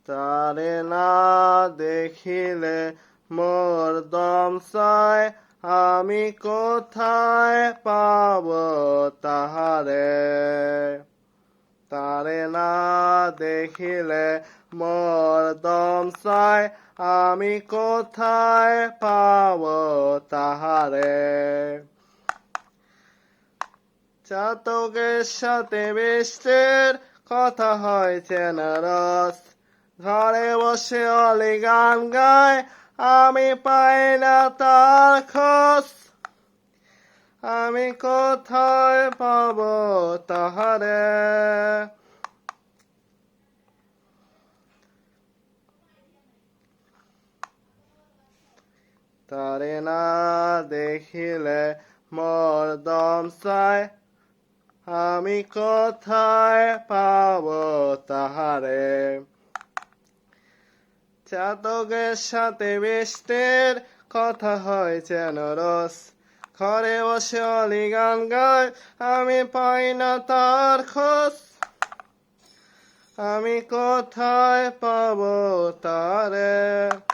তারে না দেখিলে মোর দম চায়, আমি কোথায় পাব তাহারে। তারে না দেখিলে মোর দম চায়, আমি কোথায় পাব তাহারে। চাতকের সাথে বৃষ্টির কথা হয় যেন রস, ঘরে বসে অলি গান গায়, আমি পাই না তার খোঁজ। আমি কোথায় পাব তাহারে। তারে না দেখিলে মোর দম চায়, আমি কোথায় পাব তাহারে। চাতকের সাথে বৃষ্টির কথা হয় যেন রস, ঘরে বসে অলি গান গায়, আমি পাই না তার খোঁজ। আমি কোথায় পাব তারে।